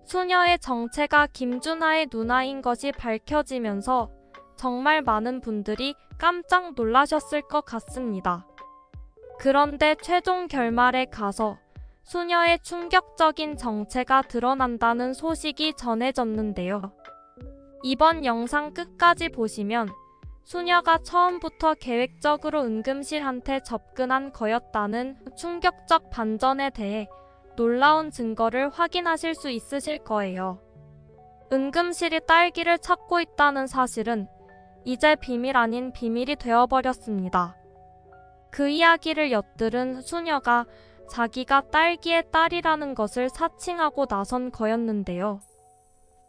수녀의 정체가 김준하의 누나인 것이 밝혀지면서 정말 많은 분들이 깜짝 놀라셨을 것 같습니다. 그런데 최종 결말에 가서 수녀의 충격적인 정체가 드러난다는 소식이 전해졌는데요. 이번 영상 끝까지 보시면 수녀가 처음부터 계획적으로 은금실한테 접근한 거였다는 충격적 반전에 대해 놀라운 증거를 확인하실 수 있으실 거예요. 은금실이 딸기를 찾고 있다는 사실은 이제 비밀 아닌 비밀이 되어버렸습니다. 그 이야기를 엿들은 수녀가 자기가 딸기의 딸이라는 것을 사칭하고 나선 거였는데요.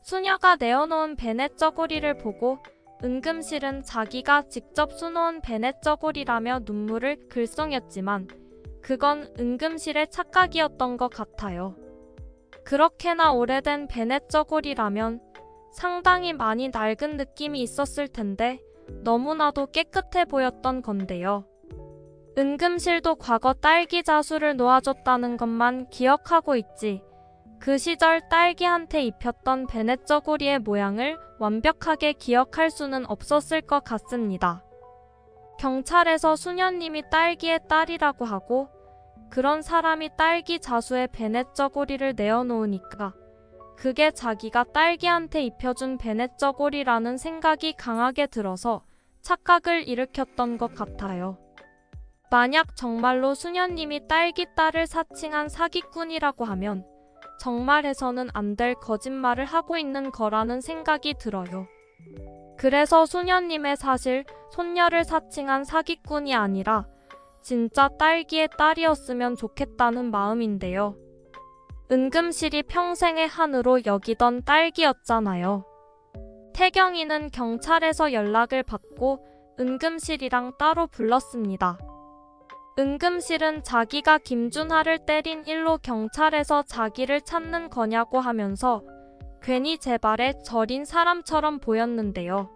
수녀가 내어놓은 베넷 저고리를 보고 은금실은 자기가 직접 수놓은 베넷 저고리라며 눈물을 글썽였지만 그건 은금실의 착각이었던 것 같아요. 그렇게나 오래된 베넷 저고리라면 상당히 많이 낡은 느낌이 있었을 텐데 너무나도 깨끗해 보였던 건데요. 은금실도 과거 딸기 자수를 놓아줬다는 것만 기억하고 있지 그 시절 딸기한테 입혔던 베넷 저고리의 모양을 완벽하게 기억할 수는 없었을 것 같습니다. 경찰에서 수녀님이 딸기의 딸이라고 하고 그런 사람이 딸기 자수의 베넷 저고리를 내어놓으니까 그게 자기가 딸기한테 입혀준 베넷 저고리라는 생각이 강하게 들어서 착각을 일으켰던 것 같아요. 만약 정말로 수녀님이 딸기 딸을 사칭한 사기꾼이라고 하면 정말 해서는 안 될 거짓말을 하고 있는 거라는 생각이 들어요. 그래서 수녀님의 사실 손녀를 사칭한 사기꾼이 아니라 진짜 딸기의 딸이었으면 좋겠다는 마음인데요. 은금실이 평생의 한으로 여기던 딸기였잖아요. 태경이는 경찰에서 연락을 받고 은금실이랑 따로 불렀습니다. 은금실은 자기가 김준하를 때린 일로 경찰에서 자기를 찾는 거냐고 하면서 괜히 제 발에 저린 사람처럼 보였는데요.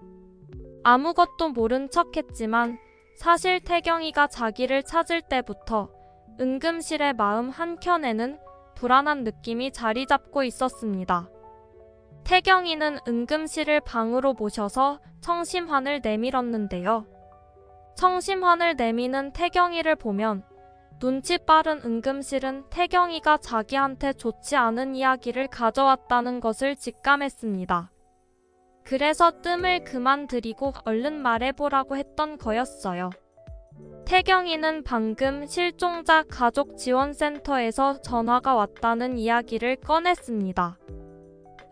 아무것도 모른 척했지만 사실 태경이가 자기를 찾을 때부터 은금실의 마음 한켠에는 불안한 느낌이 자리 잡고 있었습니다. 태경이는 은금실을 방으로 모셔서 청심환을 내밀었는데요. 청심환을 내미는 태경이를 보면 눈치 빠른 은금실은 태경이가 자기한테 좋지 않은 이야기를 가져왔다는 것을 직감했습니다. 그래서 뜸을 그만 들이고 얼른 말해보라고 했던 거였어요. 태경이는 방금 실종자 가족지원센터에서 전화가 왔다는 이야기를 꺼냈습니다.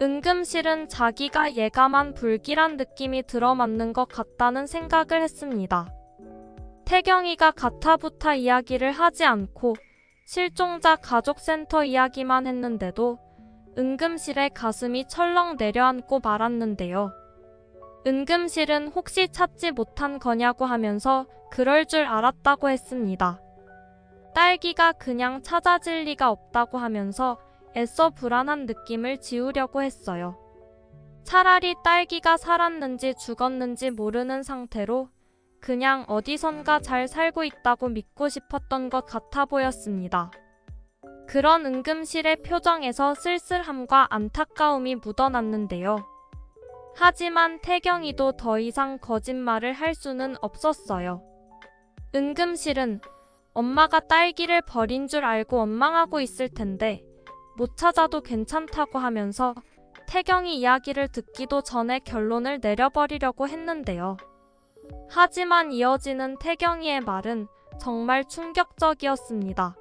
은금실은 자기가 예감한 불길한 느낌이 들어맞는 것 같다는 생각을 했습니다. 태경이가 가타부타 이야기를 하지 않고 실종자 가족센터 이야기만 했는데도 은금실의 가슴이 철렁 내려앉고 말았는데요. 은금실은 혹시 찾지 못한 거냐고 하면서 그럴 줄 알았다고 했습니다. 딸기가 그냥 찾아질 리가 없다고 하면서 애써 불안한 느낌을 지우려고 했어요. 차라리 딸기가 살았는지 죽었는지 모르는 상태로 그냥 어디선가 잘 살고 있다고 믿고 싶었던 것 같아 보였습니다. 그런 은금실의 표정에서 쓸쓸함과 안타까움이 묻어났는데요. 하지만 태경이도 더 이상 거짓말을 할 수는 없었어요. 은금실은 엄마가 딸기를 버린 줄 알고 원망하고 있을 텐데 못 찾아도 괜찮다고 하면서 태경이 이야기를 듣기도 전에 결론을 내려버리려고 했는데요. 하지만 이어지는 태경이의 말은 정말 충격적이었습니다.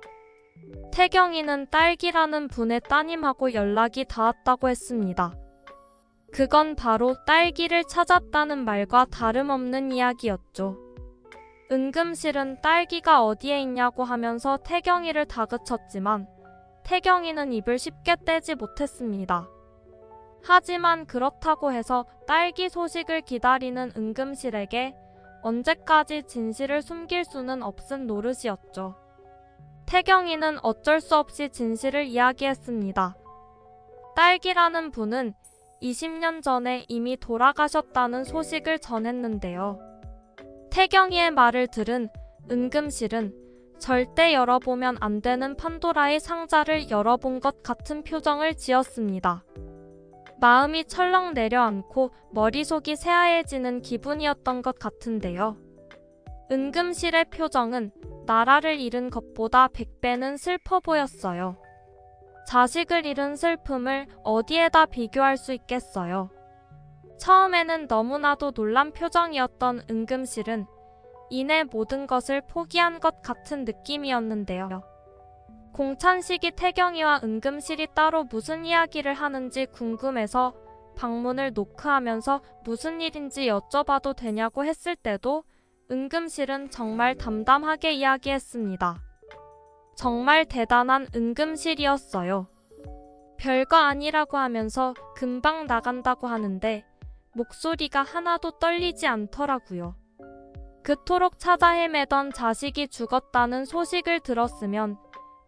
태경이는 딸기라는 분의 따님하고 연락이 닿았다고 했습니다. 그건 바로 딸기를 찾았다는 말과 다름없는 이야기였죠. 은금실은 딸기가 어디에 있냐고 하면서 태경이를 다그쳤지만 태경이는 입을 쉽게 떼지 못했습니다. 하지만 그렇다고 해서 딸기 소식을 기다리는 은금실에게 언제까지 진실을 숨길 수는 없은 노릇이었죠. 태경이는 어쩔 수 없이 진실을 이야기했습니다. 딸기라는 분은 20년 전에 이미 돌아가셨다는 소식을 전했는데요. 태경이의 말을 들은 은금실은 절대 열어보면 안 되는 판도라의 상자를 열어본 것 같은 표정을 지었습니다. 마음이 철렁 내려앉고 머릿속이 새하얘지는 기분이었던 것 같은데요. 은금실의 표정은 나라를 잃은 것보다 100배는 슬퍼 보였어요. 자식을 잃은 슬픔을 어디에다 비교할 수 있겠어요. 처음에는 너무나도 놀란 표정이었던 은금실은 이내 모든 것을 포기한 것 같은 느낌이었는데요. 공찬식이 태경이와 은금실이 따로 무슨 이야기를 하는지 궁금해서 방문을 노크하면서 무슨 일인지 여쭤봐도 되냐고 했을 때도 은금실은 정말 담담하게 이야기했습니다. 정말 대단한 은금실이었어요. 별거 아니라고 하면서 금방 나간다고 하는데 목소리가 하나도 떨리지 않더라고요. 그토록 찾아 헤매던 자식이 죽었다는 소식을 들었으면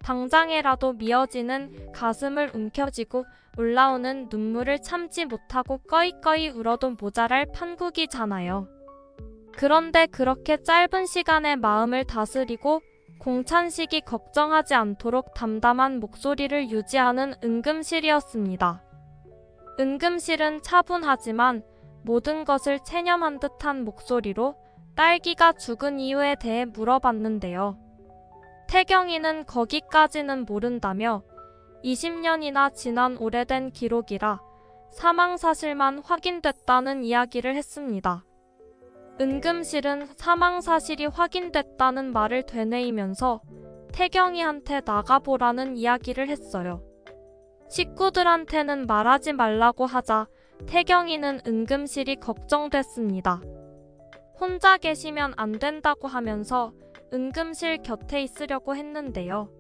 당장에라도 미어지는 가슴을 움켜쥐고 올라오는 눈물을 참지 못하고 꺼이꺼이 울어도 모자랄 판국이잖아요. 그런데 그렇게 짧은 시간에 마음을 다스리고 공찬식이 걱정하지 않도록 담담한 목소리를 유지하는 은금실이었습니다. 은금실은 차분하지만 모든 것을 체념한 듯한 목소리로 딸기가 죽은 이유에 대해 물어봤는데요. 태경이는 거기까지는 모른다며 20년이나 지난 오래된 기록이라 사망 사실만 확인됐다는 이야기를 했습니다. 은금실은 사망 사실이 확인됐다는 말을 되뇌이면서 태경이한테 나가보라는 이야기를 했어요. 식구들한테는 말하지 말라고 하자 태경이는 은금실이 걱정됐습니다. 혼자 계시면 안 된다고 하면서 은금실 곁에 있으려고 했는데요.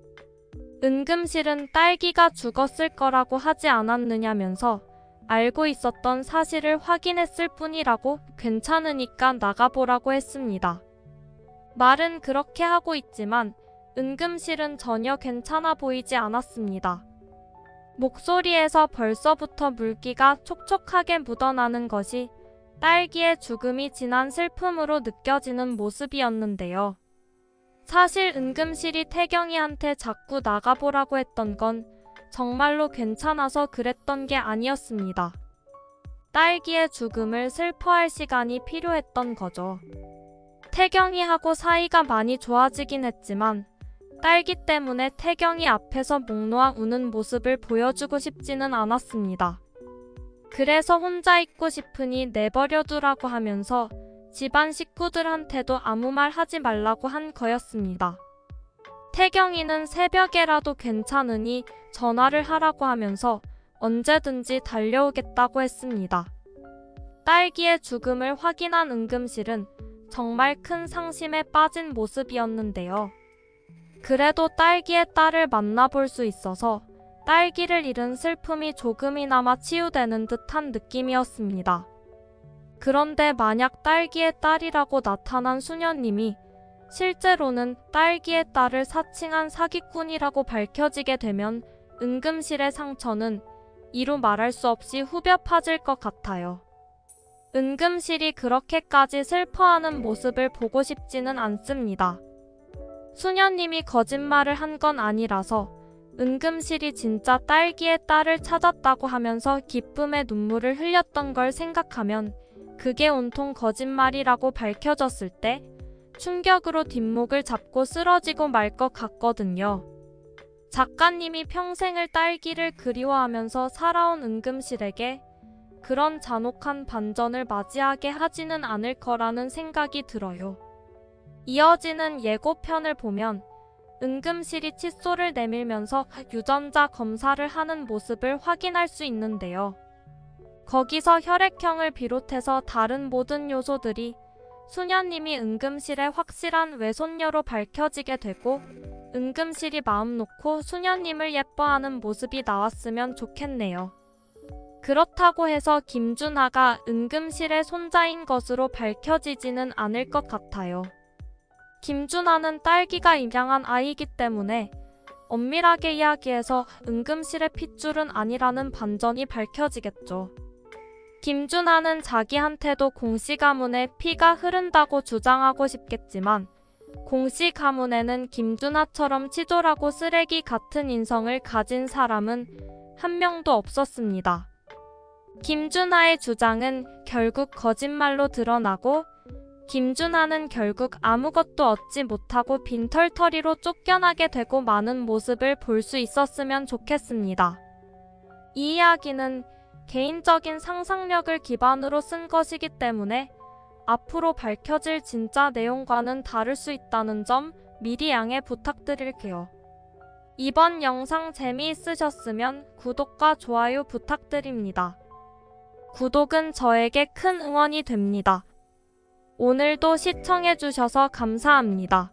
은금실은 딸기가 죽었을 거라고 하지 않았느냐면서 알고 있었던 사실을 확인했을 뿐이라고 괜찮으니까 나가보라고 했습니다. 말은 그렇게 하고 있지만 은금실은 전혀 괜찮아 보이지 않았습니다. 목소리에서 벌써부터 물기가 촉촉하게 묻어나는 것이 딸기의 죽음이 진한 슬픔으로 느껴지는 모습이었는데요. 사실 은금실이 태경이한테 자꾸 나가보라고 했던 건 정말로 괜찮아서 그랬던 게 아니었습니다. 딸기의 죽음을 슬퍼할 시간이 필요했던 거죠. 태경이하고 사이가 많이 좋아지긴 했지만 딸기 때문에 태경이 앞에서 목 놓아 우는 모습을 보여주고 싶지는 않았습니다. 그래서 혼자 있고 싶으니 내버려두라고 하면서 집안 식구들한테도 아무 말 하지 말라고 한 거였습니다. 태경이는 새벽에라도 괜찮으니 전화를 하라고 하면서 언제든지 달려오겠다고 했습니다. 딸기의 죽음을 확인한 은금실은 정말 큰 상심에 빠진 모습이었는데요. 그래도 딸기의 딸을 만나볼 수 있어서 딸기를 잃은 슬픔이 조금이나마 치유되는 듯한 느낌이었습니다. 그런데 만약 딸기의 딸이라고 나타난 수녀님이 실제로는 딸기의 딸을 사칭한 사기꾼이라고 밝혀지게 되면 은금실의 상처는 이루 말할 수 없이 후벼 파질 것 같아요. 은금실이 그렇게까지 슬퍼하는 모습을 보고 싶지는 않습니다. 수녀님이 거짓말을 한 건 아니라서 은금실이 진짜 딸기의 딸을 찾았다고 하면서 기쁨의 눈물을 흘렸던 걸 생각하면 그게 온통 거짓말이라고 밝혀졌을 때 충격으로 뒷목을 잡고 쓰러지고 말 것 같거든요. 작가님이 평생을 딸기를 그리워하면서 살아온 은금실에게 그런 잔혹한 반전을 맞이하게 하지는 않을 거라는 생각이 들어요. 이어지는 예고편을 보면 은금실이 칫솔을 내밀면서 유전자 검사를 하는 모습을 확인할 수 있는데요. 거기서 혈액형을 비롯해서 다른 모든 요소들이 수녀님이 은금실의 확실한 외손녀로 밝혀지게 되고 은금실이 마음 놓고 수녀님을 예뻐하는 모습이 나왔으면 좋겠네요. 그렇다고 해서 김준하가 은금실의 손자인 것으로 밝혀지지는 않을 것 같아요. 김준하는 딸기가 입양한 아이이기 때문에 엄밀하게 이야기해서 은금실의 핏줄은 아니라는 반전이 밝혀지겠죠. 김준하는 자기한테도 공씨 가문에 피가 흐른다고 주장하고 싶겠지만 공씨 가문에는 김준하처럼 치졸하고 쓰레기 같은 인성을 가진 사람은 한 명도 없었습니다. 김준하의 주장은 결국 거짓말로 드러나고 김준하는 결국 아무것도 얻지 못하고 빈털터리로 쫓겨나게 되고 마는 모습을 볼 수 있었으면 좋겠습니다. 이 이야기는 개인적인 상상력을 기반으로 쓴 것이기 때문에 앞으로 밝혀질 진짜 내용과는 다를 수 있다는 점 미리 양해 부탁드릴게요. 이번 영상 재미있으셨으면 구독과 좋아요 부탁드립니다. 구독은 저에게 큰 응원이 됩니다. 오늘도 시청해주셔서 감사합니다.